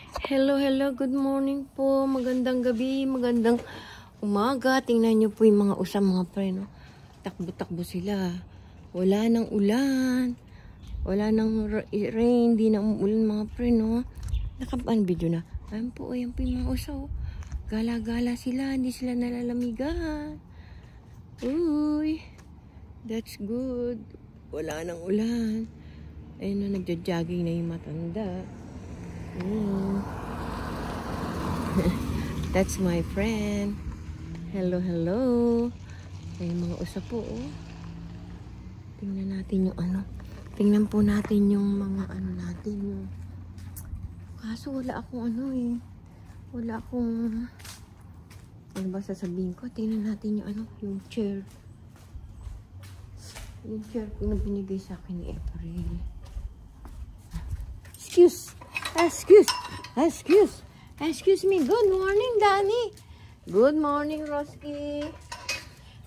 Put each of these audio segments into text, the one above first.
Hello, hello. Good morning po. Magandang gabi, magandang umaga. Tingnan nyo po yung mga usam, mga pre, no? Takbo-takbo sila. Wala nang ulan. Wala nang rain. Di na umuulan, mga pre, no? Nakapaan video na. Ayan po yung mga usaw. Gala-gala sila. Hindi sila nalalamigan. Uy. That's good. Wala nang ulan. Ayun na, nagja-jogging na yung matanda. That's my friend. Hello, hello. Ay, mga usap po, oh. Tingnan natin yung ano. Tingnan po natin yung mga ano natin. Yung... Kaso wala akong ano eh. Wala akong... Ano ba sasabihin ko? Tingnan natin yung ano, yung chair. Yung chair na binigay sa akin ni April. Excuse me. Good morning, Danny. Good morning, Roski.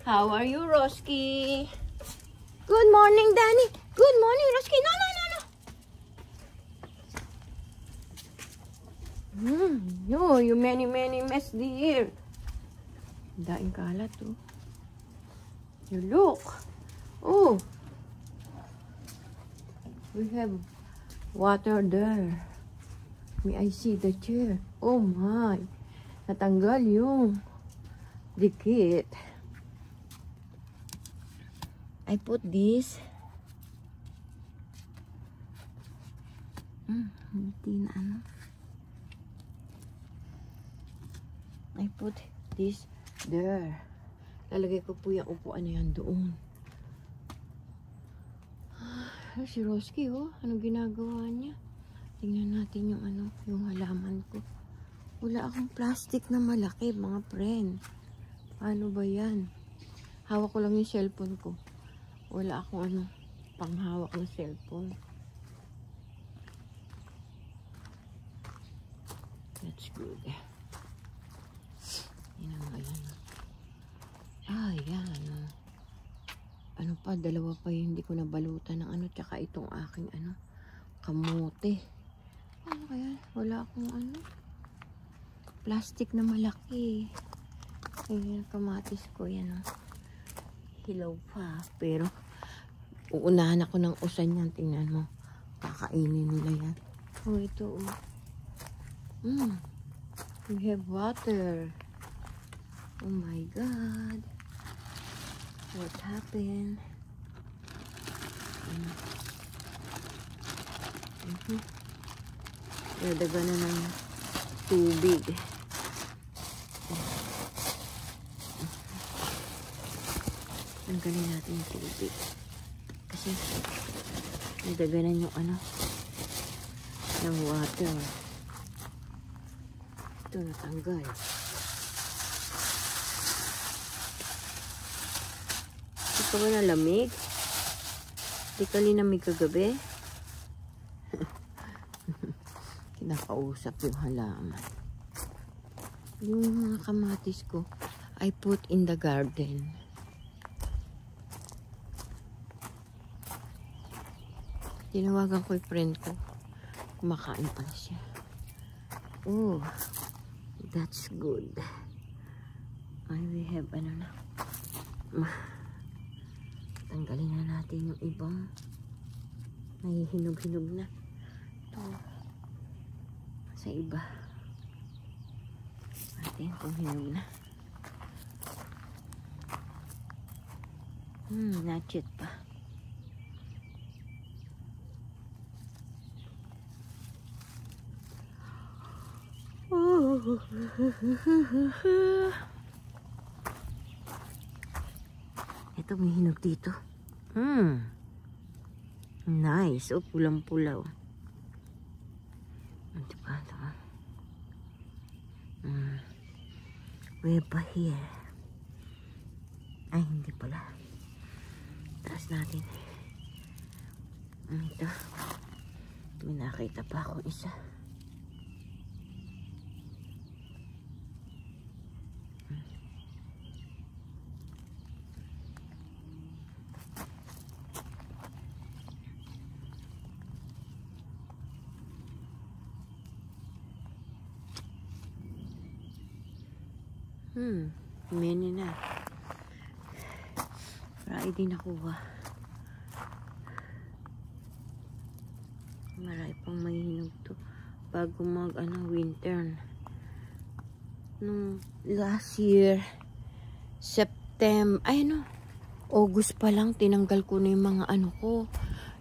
How are you, Roski? Good morning, Danny. Good morning, Roski. No. No, you many mess the ear. Daing kalat, oh. You look. Oh. We have water there. May I see the chair? Oh my! Natanggal yung dikit. I put this. Hindi na ano. I put this there. Lalagay ko po yung upuan na yan doon. Si Roski, oh. Anong ginagawa niya? Tingnan natin yung ano, yung halaman ko. Wala akong plastic na malaki, mga friend. Paano ba yan? Hawak ko lang yung cellphone ko. Wala akong ano, panghawak ng cellphone. That's good. Yan ang ayan. Yan. Ano pa, dalawa pa yung hindi ko nabalutan ng ano, tsaka itong aking ano, kamote. Ano kaya? Wala akong ano, plastic na malaki. Ayan, kamatis ko, yan o. Hilaw pa, pero uunahan ako ng usan yan. Tingnan mo, kakainin nila yan. Oh, ito oh. We have water. Oh my God. What happened? Dadaga na ng tubig. Tanggalin natin yung tubig. Kasi nadaganan yung ano ng water. Ito natanggal. Ito ba na lamig? Di ka linamig kagabi? Kinakausap yung halaman. Yung mga kamatis ko, I put in the garden. Tinawagan ko yung friend ko. Kumakain pala siya. Oh, that's good. We have ano na. Tanggalin na natin yung ibang nahihinog-hinog na. Ito. Sa iba. Natin kung hinog na. Nachit pa. Ito may hinog dito. Nice. Oh, pulang-pulaw. Diba? Way pa here. Ay, hindi pala. Taas natin. Ito. May nakita pa akong isa. Mini na. Friday nakuha. Marami pang mahinog to. Bago mag, winter. Nung last year, September, August pa lang, tinanggal ko na yung mga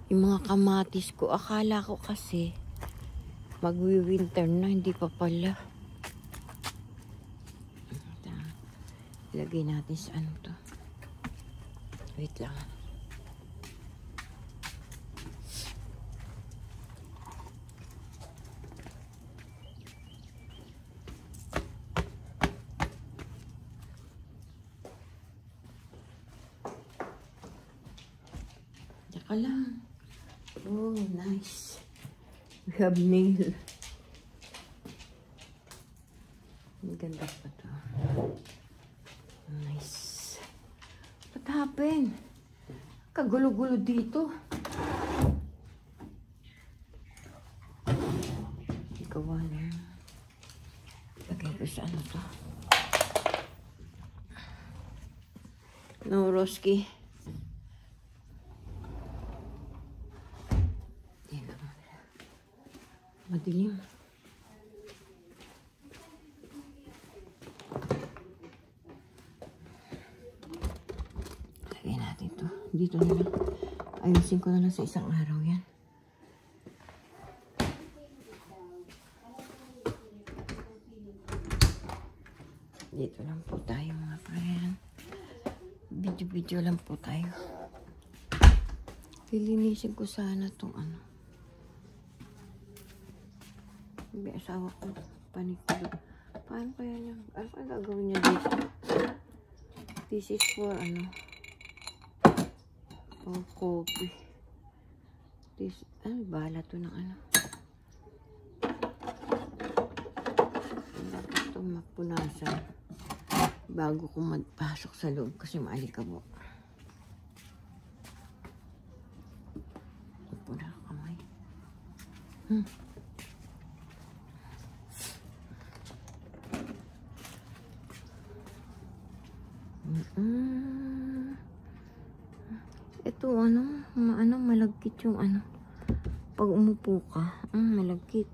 yung mga kamatis ko. Akala ko kasi, magwi-winter na, hindi pa pala. Ilagay natin sa to. Wait lang. Tsaka lang. Oh, nice. We have nail. Maganda pa to. Nice. What happened? Kagulo-gulo dito. Gawa na. Lagay ko sa to. No, Roski. Madilim. Lagay natin to. Dito na lang. Ayusin ko na lang sa isang araw yan. Dito lang po tayo mga friend. Video lang po tayo. Lilinisin ko sana itong May asawa ko, panikulo. Paano kaya niya? Ano kaya gagawin niya dito? This is for for coffee. This, bala to ng dapat itong mapunasan bago ko magpasok sa loob kasi maalikabok. Puna kamay. Ito malagkit yung pag umupo ka, malagkit.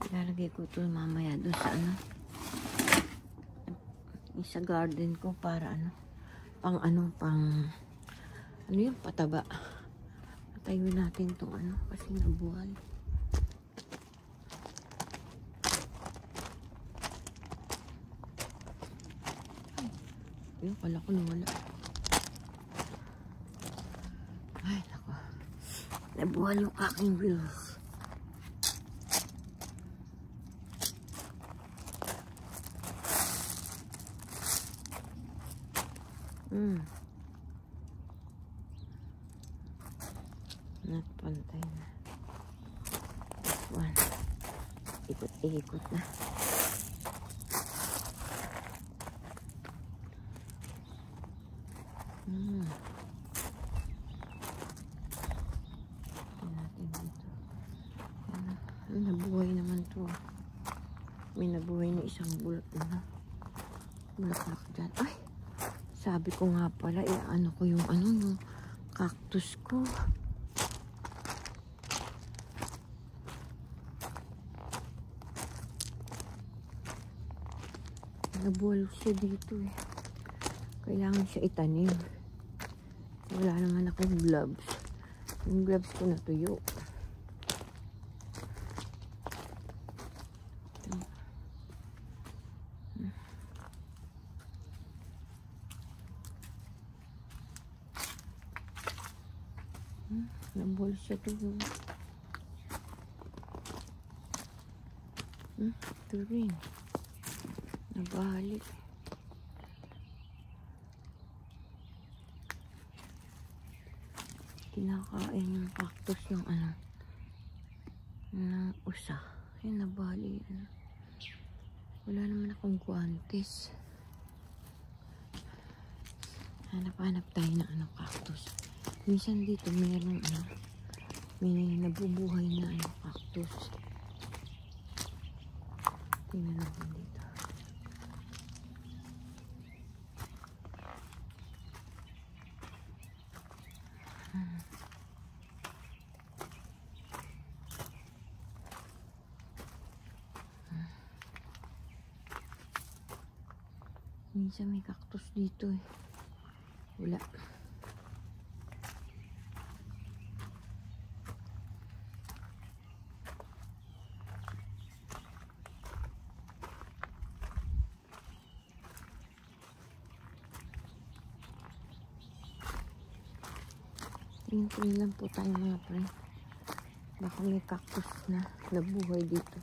Ilalagay ko ito mamaya doon sa sa garden ko para pang yung pataba. Patayo natin itong kasi nabuhal. Ayun, kala ko nawala. Ay, naku. Nabuhal yung aking wheels. Not pantay na. This one. Ikot-ikot na. Natin dito. Nabuhay naman to. May nabuhay na isang bulaklak dyan. Ay! Sabi ko nga pala, ko yung yung cactus ko. Nabuhal siya dito eh. Kailangan siya itanim. Wala naman akong gloves. Yung gloves ko natuyo. Nabuhal siya doon. Ito rin. Nabalik. Kinakain yung cactus yung ng usa. Yan, nabali. Wala naman akong guantes. Hanap-hanap tayo ng cactus. Minsan dito mayroong May nabubuhay na cactus. Tingnan natin dito. Minsan may cactus dito eh. Wala. Tingin lang po tayo mga friend. Baka may cactus na nabuhay dito.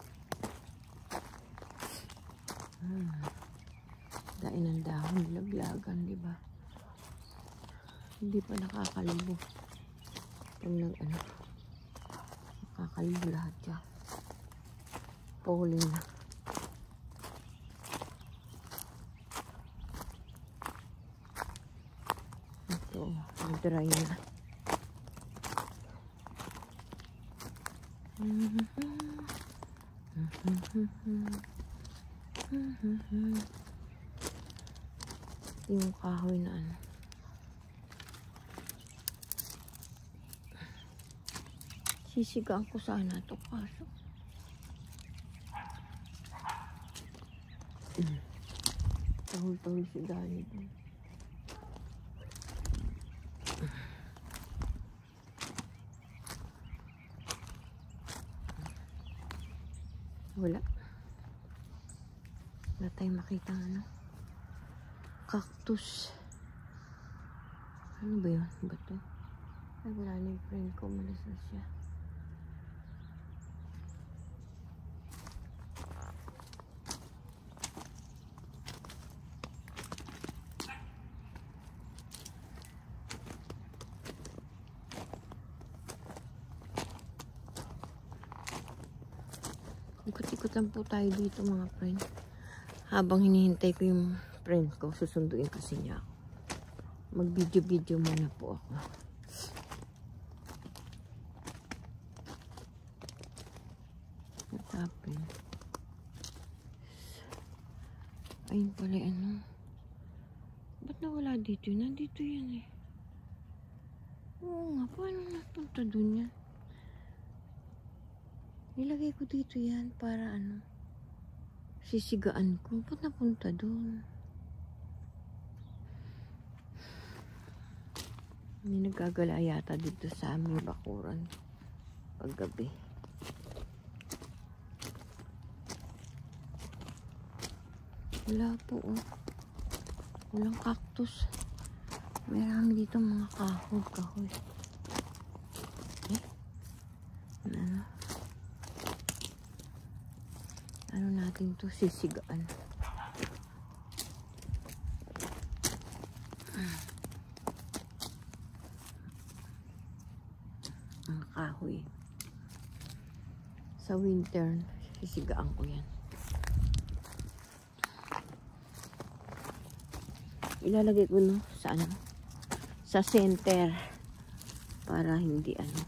Dahil ng dahon, laglagan, di ba? Hindi pa nakakalubo. Pag nakakalubo lahat yan. Pollen na. Ito, nag-dry na. Yung kahoy na ano. Sisigaan ko sana ito kaso. Tahol-tahol si Dali doon. Wala. Wala tayong makita ano. Cactus. Ano ba yun? Bato? Ay, wala na yung friend ko. Malis na siya. Ikot-ikot lang po tayo dito mga friend. Habang hinihintay ko yung friend ko, susunduin kasi niya ako. Mag-video-video muna po ako. What happened? Ayun pala ano. Ba't nawala dito? Nandito yan eh. Oo nga, paano napunta dun yan? Nilagay ko dito yan para ano, sisigaan ko. Ba't napunta doon? May nagagala yata dito sa aming bakuran paggabi. Wala po oh. Walang cactus. Meron dito mga kahoy. Ano natin to sisigaan. Ang kahoy. Sa winter, sisigaan ko yan. Ilalagay ko no sa ano? Sa center. Para hindi ano.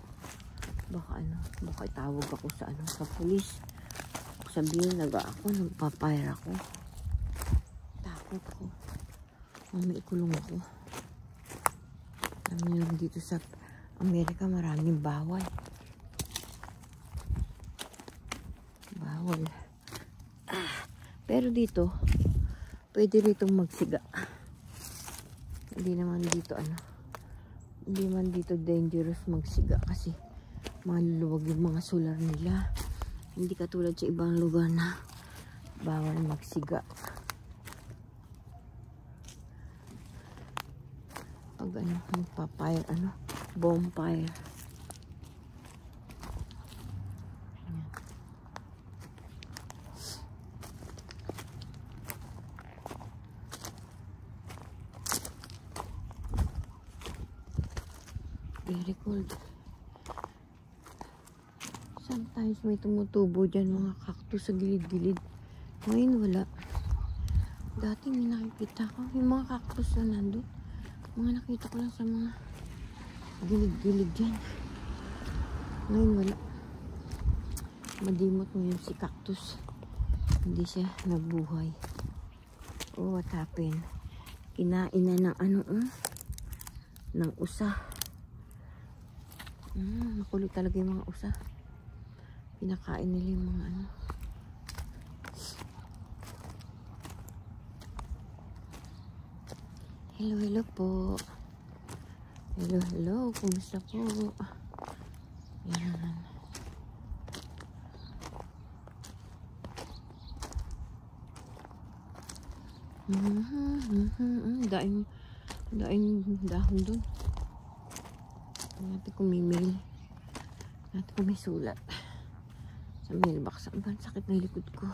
Baka tawag ako sa ano, sa pulis. Sabihin nagpapire ako. Takot ko. May ikulong ako. Alam niyo lang dito sa Amerika maraming bawal. Pero dito, pwede rito magsiga. Hindi naman dito hindi man dito dangerous magsiga kasi maluluwag yung mga solar nila. Hindi katulad sa ibang lugar na bawal magsiga. Pag magpapire, bonfire. Ayan. Very cold. Sometimes may tumutubo dyan mga cactus sa gilid-gilid. Ngayon wala. Dati may nakikita ko. Yung mga cactus na nandun. Mga nakita ko lang sa mga gilid-gilid dyan. Ngayon wala. Madimot ngayon si cactus. Hindi siya nabuhay. Oh, what happened? Kinain na ng ano, ng usa. Makulit talaga yung mga usa. Pinakain nila yung mga ano. Hello, hello po. Hello, hello. Kumusta po? Yan. Daing dahon dun. Natin kung may mail. Natin kung may sulat. Sa mailbox. Ang sakit ng likod ko.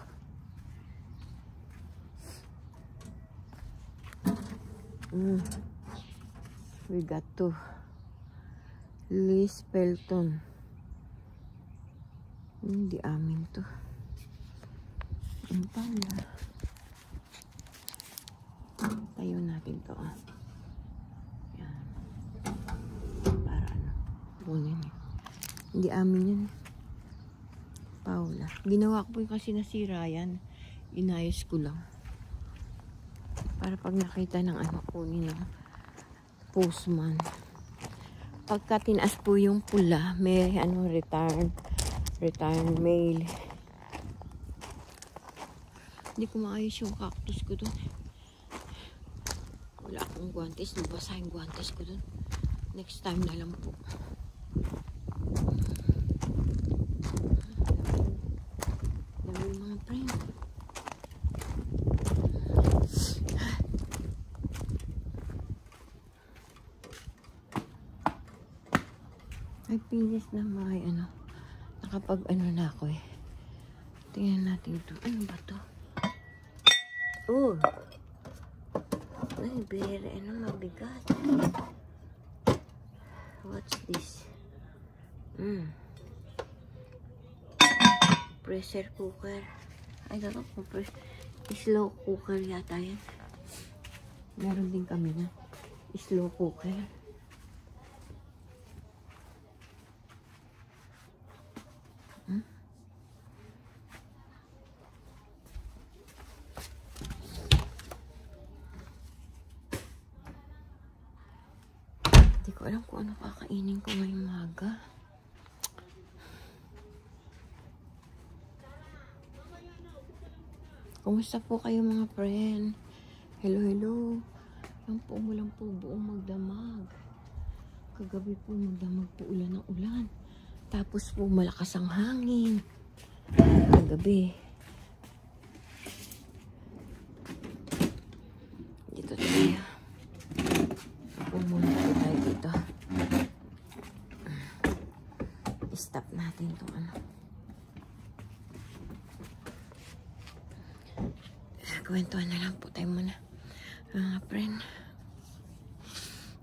We got to Liz Pelton. Hindi amin to. Ang pala. Tayo natin to. Yan. Para ano. Bunin yun. Hindi amin yun. Paula. Ginawa ko po yung kasi nasira yan. Inayos ko lang. Para pag nakita ng ano kunin ng postman. Pagka tinaas po yung pula, may ano return mail. Hindi ko maayos yung cactus ko dun. Wala akong guantes. Nabasa yung guantes ko dun. Next time na lang po. Dami yung mga friend. Ay, pinis na may ano. Nakapag ano na ako eh. Tingnan natin ito. Ano ba to? Oh! Ay, bere. Ano mabigat. What's this? Pressure cooker. Ay, dapat po. Slow cooker yata yan. Meron din kami na. Slow cooker. Hindi ko alam kung ano kakainin ko ngayong maga. Kumusta po kayo mga friend? Hello, hello. Yan po, umulan po buong magdamag. Kagabi po magdamag po ulan ng ulan. Tapos po malakas ang hangin. Kagabi. Dito tayo. Pumunta po tayo dito. I-stop natin itong ano. Kwentuhan na lang po tayo muna. Mga friend.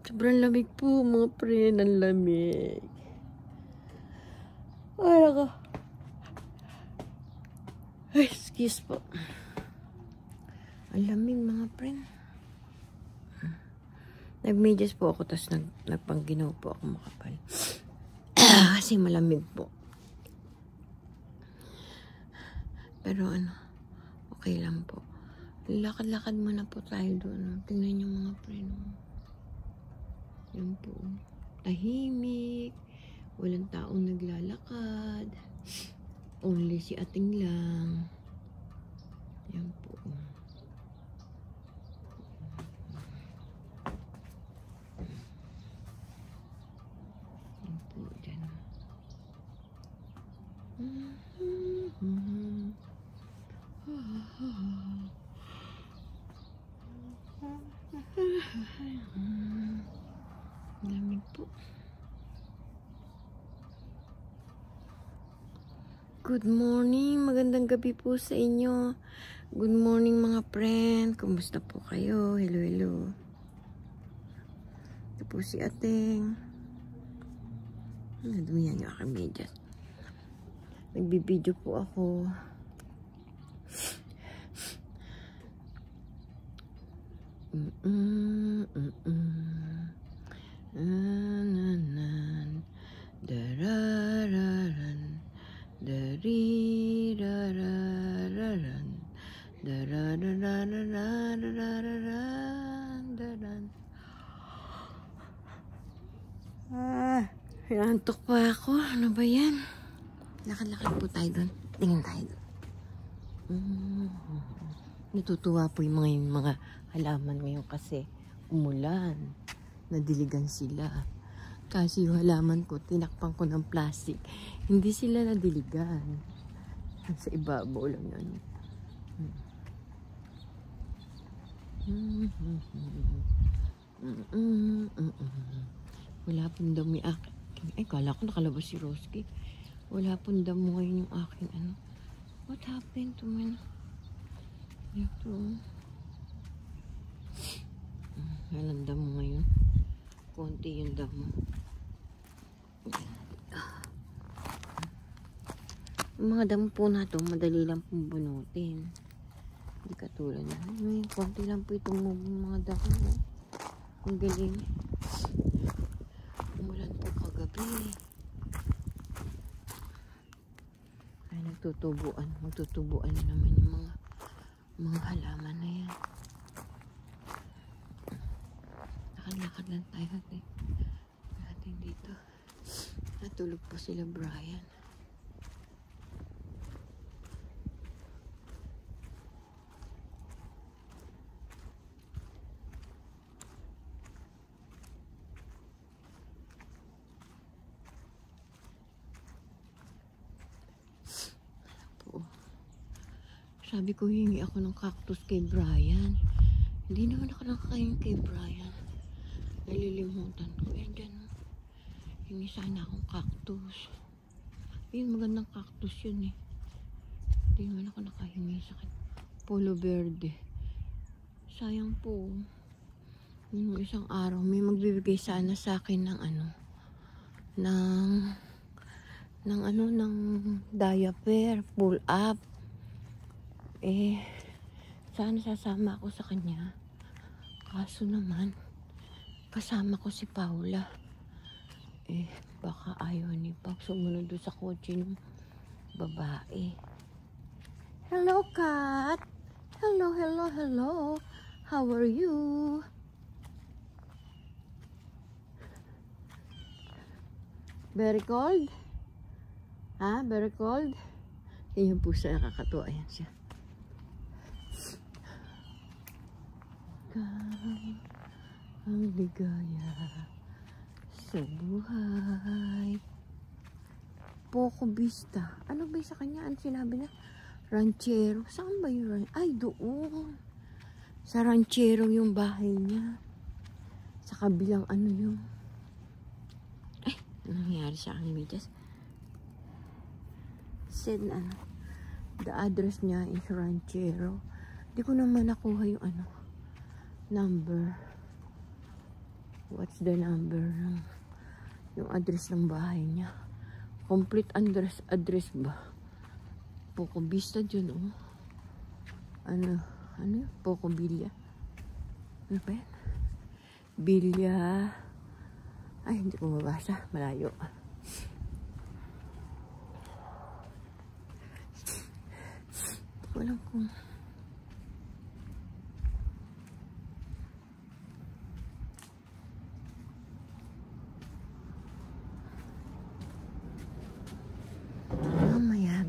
Sobrang lamig po mga friend. Ang lamig. Ay, ako. Ay, excuse po. Ang lamig mga friend. Nag-medyas po ako, tapos nagpangginaw po ako makapal. Kasi malamig po. Pero ano, okay lang po. Lakad-lakad muna po tayo doon. Tingnan yung mga friend. Yan po. Tahimik. Walang taong naglalakad. Only si ating lang. Yan po. Yan po dyan. Lamig po. Good morning. Magandang gabi po sa inyo. Good morning mga friend. Kumusta po kayo? Hello, hello. Ito po si Ateng. Nadumihan yung aking medyas. Nagbibideo po ako. Darara. Antok pa ako. Ano ba yan? Lakad-lakad po tayo doon. Tingin tayo doon. Natutuwa po yung mga halaman ngayon kasi umulan. Nadiligan sila. Kasi yung halaman ko, tinakpan ko ng plastic. Hindi sila nadiligan. Sa ibabaw lang yan. Wala pong dami akin. Ay, kala ko nakalabas si Roski. Wala pong damo ngayon yung aking ano. What happened to me? Ito. Walang damo ngayon. Konti yung damo. Yung mga damo po na ito, madali lang pong bunutin. Hindi katulad na. May konti lang po itong mga damo. Ang galing. Umulan po kagabi. Ay, nagtutubuan. Magtutubuan na naman yung mga halaman na yan. Lakad-lakad lang tayo natin dito. Natulog po sila Brian. Sabi ko, hingi ako ng cactus kay Brian. Hindi naman ako nakakain kay Brian. Nalilimutan ko. Yan dyan. Hingi sana akong cactus. Yun, magandang cactus yun eh. Hindi naman ako nakahingi sa akin. Polo verde. Sayang po. Yung isang araw, may magbibigay sana sa akin ng ng diaper, pull up. Eh, sana sasama ako sa kanya. Kaso naman, kasama ko si Paula. Eh, baka ayaw ni Pag sumunod doon sa kotse ng babae. Hello, cat! Hello, hello, hello! How are you? Very cold? Ha? Very cold? Yan po siya, nakakatuwa. Ayan siya. Ang ligaya sa buhay. Poco Vista. Ano ba sa kanya? Ano sinabi na? Ranchero. Saan ba yung ranchero? Ay, doon. Sa ranchero yung bahay niya. Sa kabilang ano yung... Ay, ano nangyari sa aking medyas? Said the address niya is ranchero. Di ko naman nakuha yung number. What's the number ng yung address ng bahay niya? Complete address ba? Poco Vista dyan, oh. Ano yun? Poco Villa. Ano ba yan? Villa. Ay, hindi ko mabasa. Malayo. Hindi ko alam kung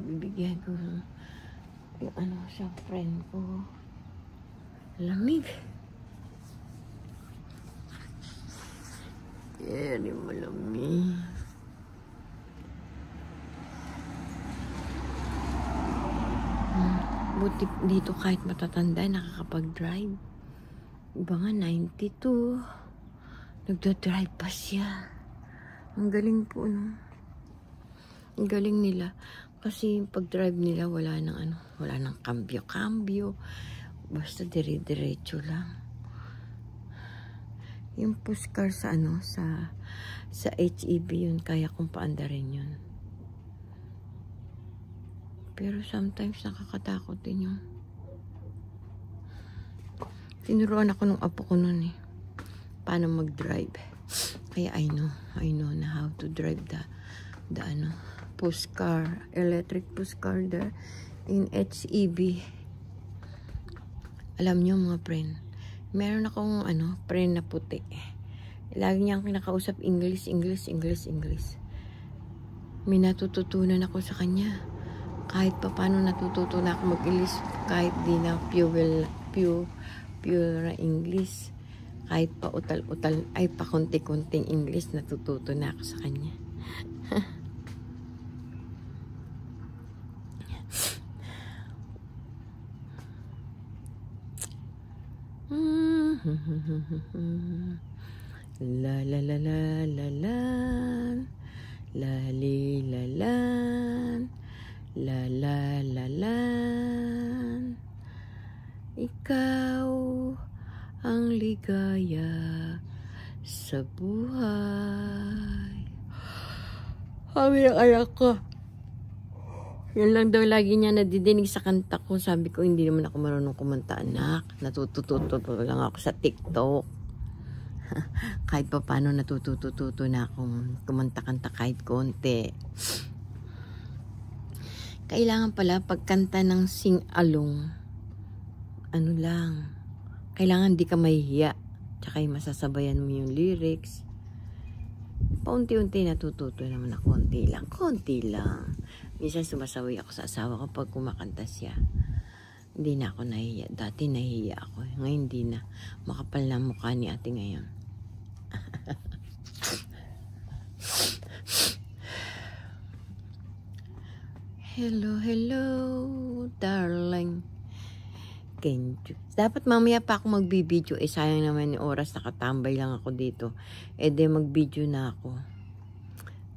bibigyan ko yung sa friend ko. Lamig. Very malamig. Buti dito kahit matatanda nakakapag-drive. Iba nga 92. Nagda-drive pa siya. Ang galing po, no? Ang galing nila. Kasi pag-drive nila wala nang kambyo-kambyo. Basta dire-diretso lang. Yung pushcar sa sa HEB yun, kaya kong paandarin yun. Pero sometimes nakakatakot din yung tinuruan ako nung apo ko nun eh. Paano mag-drive. Kaya I know na how to drive the pushcar, electric pushcar there in HEB. Alam nyo mga friend, meron akong friend na puti. Lagi niya akong kinakausap, English. May natututunan ako sa kanya. Kahit pa paano natututunan ako mag-English, kahit di na pure na English. Kahit pa utal-utal, ay pa konti-konting English, natututo na ako sa kanya. La la la la la la la li la lan la la la lan, ikaw ang ligaya sa buhay. Sabi ng anak ko, yun lang daw lagi niya nadidinig sa kanta ko. Sabi ko, hindi naman ako marunong kumanta, anak. Natututo lang ako sa TikTok. Kahit pa paano natututo na akong kumanta-kanta kahit konti. Kailangan pala pagkanta ng sing-along, ano lang, kailangan di ka mahihiya. Tsaka yung masasabayan mo yung lyrics. Paunti-unti natututo naman ako, konti lang. Minsan sumasaway ako sa asawa ko pag kumakanta siya. Hindi na ako nahihiya. Dati nahihiya ako. Ngayon hindi na. Makapal na mukha ni ate ngayon. Hello, darling. Dapat mamaya pa ako magbibideo. Sayang naman yung oras. Nakatambay lang ako dito. Magbideo na ako.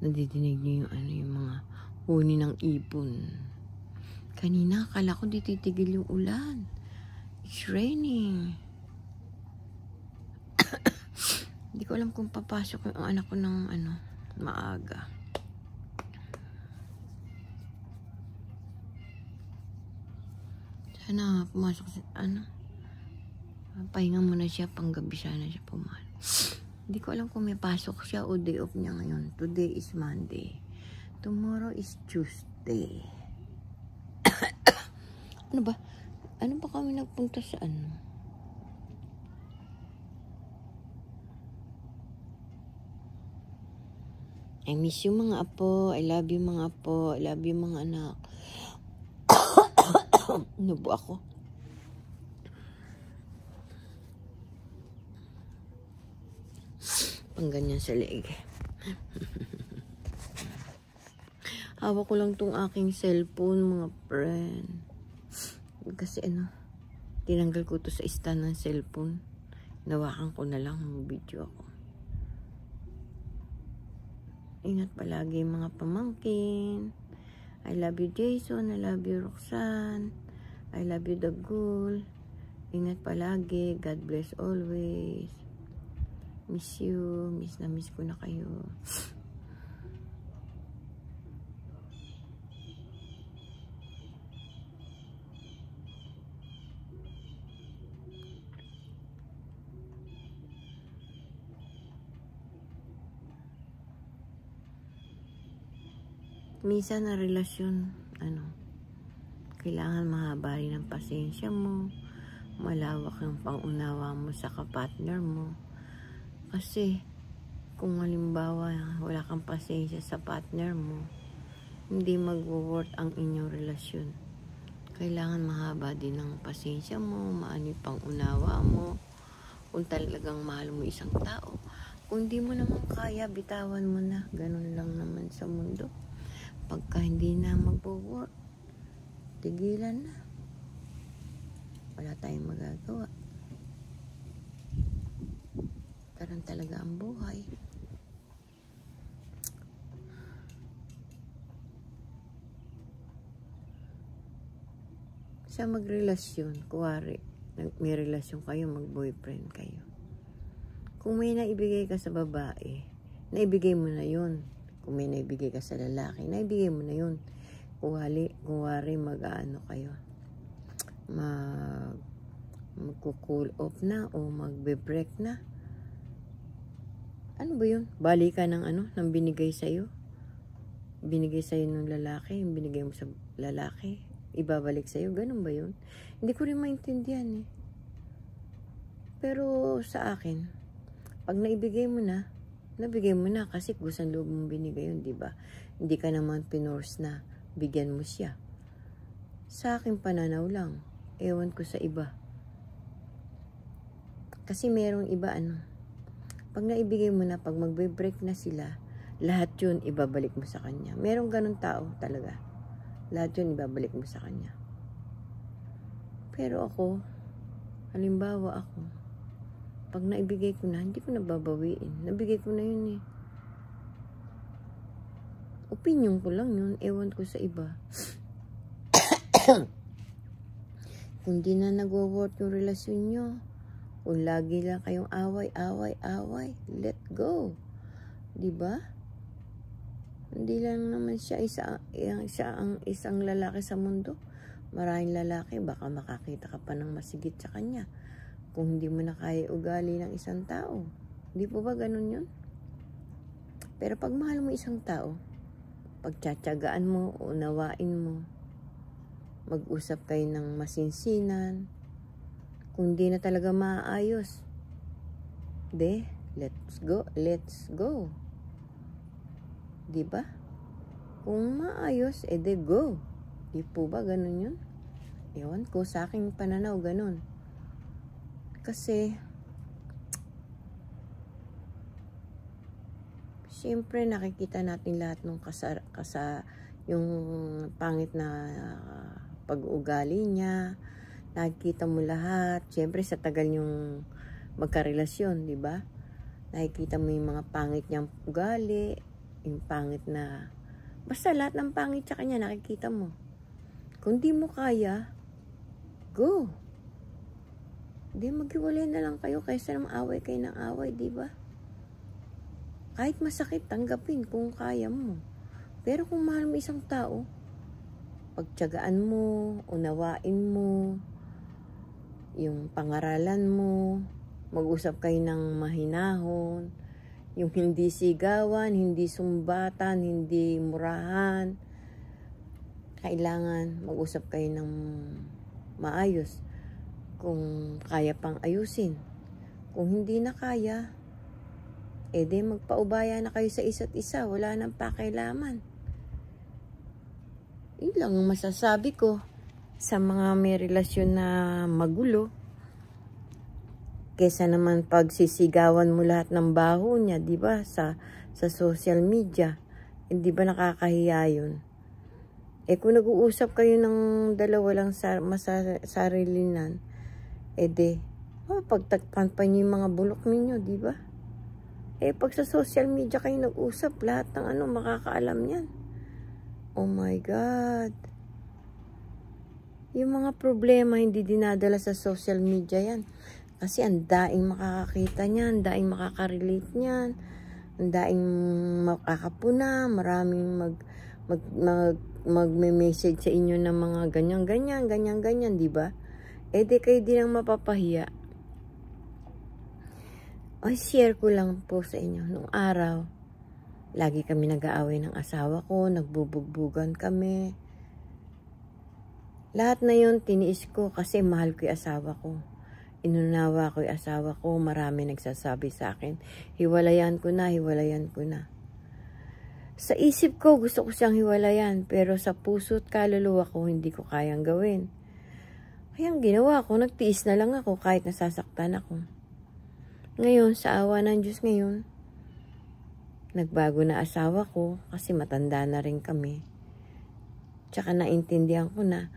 Nadidinig niyo yung mga huni ng ibon. Kanina, akala ko di titigil yung ulan. It's raining. Hindi ko alam kung papasok yung anak ko ng maaga. Sana pumasok sa pahinga muna siya, panggabi sana siya pumasok. Hindi ko alam kung may pasok siya o day off niya ngayon. Today is Monday. Tomorrow is Tuesday. Ano ba kami nagpunta sa I miss you mga apo. I love you mga apo. I love you mga anak. Nubo ako. Pangganyan sa leeg. Hawak ko lang tong aking cellphone mga friend. Kasi tinanggal ko to sa stand ng cellphone. Nawakan ko na lang ng video ako. Ingat palagi mga pamangkin. I love you Jason. I love you Roxanne. I love you Dagul. Ingat palagi. God bless always. Miss you. Miss ko na kayo. Minsan na relasyon, kailangan mahaba rin ang pasensya mo, malawak ang pangunawa mo sa kapartner mo. Kasi, kung halimbawa wala kang pasensya sa partner mo, hindi mag-work ang inyong relasyon. Kailangan mahaba din ang pasensya mo, maano yung pangunawa mo, kung talagang mahal mo isang tao. Kung di mo naman kaya, bitawan mo na. Ganun lang naman sa mundo. Pagka hindi na mag-work, tigilan na. Wala tayong magagawa. Karan talaga ang buhay. Sa magrelasyon, kuwari, may relasyon kayo, mag-boyfriend kayo. Kung may naibigay ka sa babae, naibigay mo na yun. Kung may naibigay ka sa lalaki, naibigay mo na yun. Kuwari kayo, magko-cool off na o magbe-break na. Ano ba yun? Balikan ng binigay sa'yo. Binigay sa'yo ng lalaki, yung binigay mo sa lalaki, ibabalik sa'yo. Ganun ba yun? Hindi ko rin maintindihan eh. Pero sa akin, Pag naibigay mo na, nabigay mo na kasi kusang loob mong binigay yun, di ba? Hindi ka naman pinors na bigyan mo siya. Sa aking pananaw lang, ewan ko sa iba. Kasi merong iba pag naibigay mo na, pag magbe-break na sila, lahat yun ibabalik mo sa kanya. Merong ganun tao talaga. Lahat yun ibabalik mo sa kanya. Pero ako, halimbawa ako, pag naibigay ko na, hindi ko nababawiin. Nabigay ko na yun eh. Opinion ko lang yun. Ewan ko sa iba. Kung di na nag-work yung relasyon nyo, kung lagi lang kayong away, let go. Diba? Hindi lang naman siya ang isang lalaki sa mundo. Maraming lalaki, baka makakita ka pa ng masigit sa kanya. Kung hindi mo na kaya ugali ng isang tao. Hindi po ba ganun yun? Pero pag mahal mo isang tao, pagtsatsagaan mo, unawain mo, mag-usap kayo ng masinsinan, kung di na talaga maayos, let's go. Diba? Kung maayos, go. Di po ba ganun yun? Ewan ko, sa aking pananaw, ganun. Kasi, siyempre nakikita natin lahat ng yung pangit na pag-uugali niya. Nakikita mo lahat. Siyempre sa tagal yung magkarelasyon, di ba? Nakikita mo yung mga pangit niyang ugali, yung pangit na, basta lahat ng pangit sa kanya nakikita mo. Kung di mo kaya, go. Di maghiwalay na lang kayo kaysa ng away kayo ng away, di ba? Kahit masakit, tanggapin kung kaya mo. Pero kung mahal mo isang tao, pagtiyagaan mo, unawain mo, yung pangaralan mo, mag-usap kayo ng mahinahon, yung hindi sigawan, hindi sumbatan, hindi murahan. Kailangan mag-usap kayo ng maayos kung kaya pang ayusin. Kung hindi na kaya, magpaubaya na kayo sa isa't isa. Wala nang pakialaman. Yun lang ang masasabi ko sa mga may relasyon na magulo. Kesa naman pagsisigawan mo lahat ng baho niya, di ba? Sa social media. Hindi ba nakakahiya yun? Kung nag-uusap kayo ng dalawa lang masarilinan, pagtagpan pa niyo yung mga bulok ninyo, di ba? Pag sa social media kayo nag-usap, lahat ng makakaalam yan. Oh my God. Yung mga problema hindi dinadala sa social media yan. Kasi ang daing makakakita niyan, daing makakarelate niyan, ang daing makakapuna, maraming magme-message sa inyo ng mga ganyan, di ba? Di kayo din ang mapapahiya. Share ko lang po sa inyo. Nung araw, lagi kami nag-aaway ng asawa ko, nagbubugbugan kami. Lahat na yun, tiniis ko kasi mahal ko yung asawa ko. Inunawa ko yung asawa ko, marami nagsasabi sa akin, hiwalayan ko na. Sa isip ko, gusto ko siyang hiwalayan, pero sa puso at kaluluwa ko, hindi ko kayang gawin. Kaya ang ginawa ko, nagtiis na lang ako kahit nasasaktan ako. Ngayon, sa awa ng Diyos ngayon, nagbago na asawa ko kasi matanda na rin kami. Tsaka naintindihan ko na,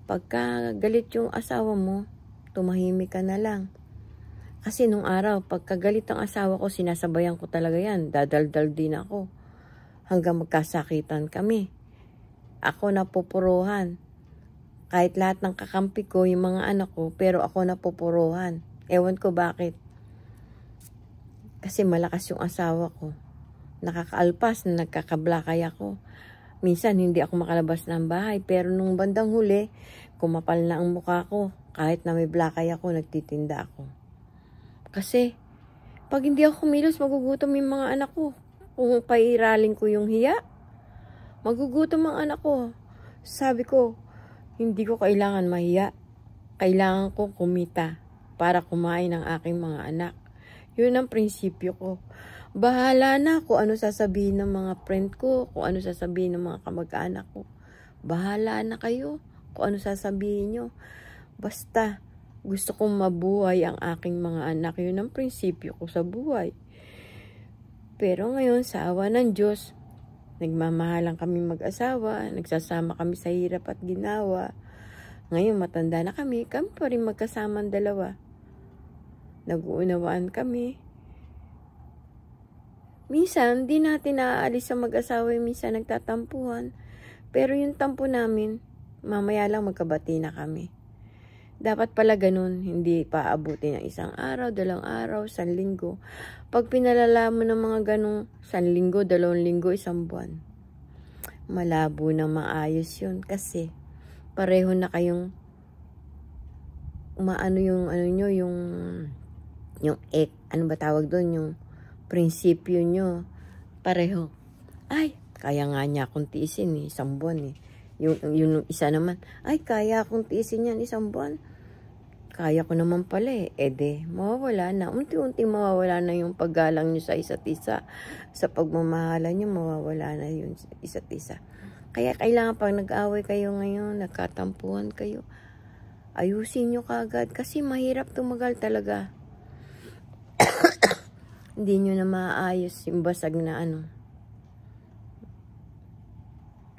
pagka galit yung asawa mo, tumahimik ka na lang. Kasi nung araw, pagka galit ang asawa ko, sinasabayan ko talaga yan. Dadaldal din ako. Hanggang magkasakitan kami. Ako napupuruhan. Kahit lahat ng kakampi ko, yung mga anak ko, pero ako napupuruhan. Ewan ko bakit. Kasi malakas yung asawa ko. Nakakaalpas na nagkakablakay ako. Minsan hindi ako makalabas ng bahay. Pero nung bandang huli, kumapal na ang mukha ko. Kahit na may blakay ako, nagtitinda ako. Kasi, pag hindi ako kumilos, magugutom yung mga anak ko. Kung pairaling ko yung hiya, magugutom ang anak ko. Sabi ko, hindi ko kailangan mahiya. Kailangan ko kumita para kumain ng aking mga anak. Yun ang prinsipyo ko. Bahala na kung ano sasabihin ng mga friend ko, kung ano sasabihin ng mga kamag-anak ko. Bahala na kayo kung ano sasabihin nyo. Basta, gusto kong mabuhay ang aking mga anak. Yun ang prinsipyo ko sa buhay. Pero ngayon, sa awa ng Diyos, nagmamahalan kami mag-asawa, nagsasama kami sa hirap at ginawa. Ngayon, matanda na kami pa rin magkasama ang dalawa. Nag-uunawaan kami. Minsan, di natin naaalis sa mag-asawa, minsan nagtatampuhan. Pero yung tampo namin, mamaya lang magkabati na kami. Dapat pala ganun, hindi pa abutin ng 1 araw, 2 araw, 1 linggo. Pag pinalala mo ng mga ganung 1 linggo, 2 linggo, 1 buwan, malabo na maayos yun kasi pareho na kayong umaano yung ano nyo, yung ano ba tawag doon, yung prinsipyo nyo, pareho. Ay, kaya nga niya akong tiisin 1 buwan eh. Yung isa naman, ay, kaya akong tiisin yan 1 buwan. Kaya ko naman pala eh. Mawawala na. Unti-unti mawawala na yung paggalang nyo sa isa't isa. Sa pagmamahalan nyo, mawawala na yung isa't isa. Kaya kailangan pag nag-away kayo ngayon, nagkatampuhan kayo, ayusin nyo kagad. Kasi mahirap tumagal talaga. Hindi nyo na maayos yung basag na ano.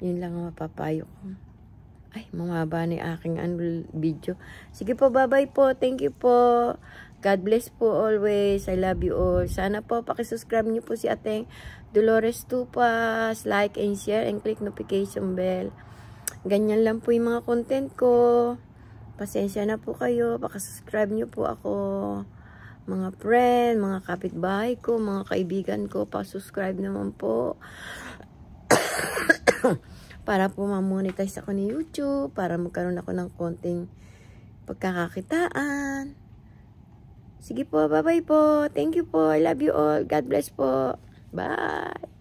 Yun lang ang mapapayo ko. Ay, mamaba na yung aking video. Sige po, bye-bye po. Thank you po. God bless po always. I love you all. Sana po, pakisubscribe niyo po si Ateng Dolores Tupas. Like and share and click notification bell. Ganyan lang po yung mga content ko. Pasensya na po kayo. Pakisubscribe niyo po ako. Mga friend, mga kapitbahay ko, mga kaibigan ko, pa-subscribe naman po. Para po ma-monetize ako ni YouTube, para magkaroon ako ng konting pagkakakitaan. Sige po, bye-bye po. Thank you po. I love you all. God bless po. Bye.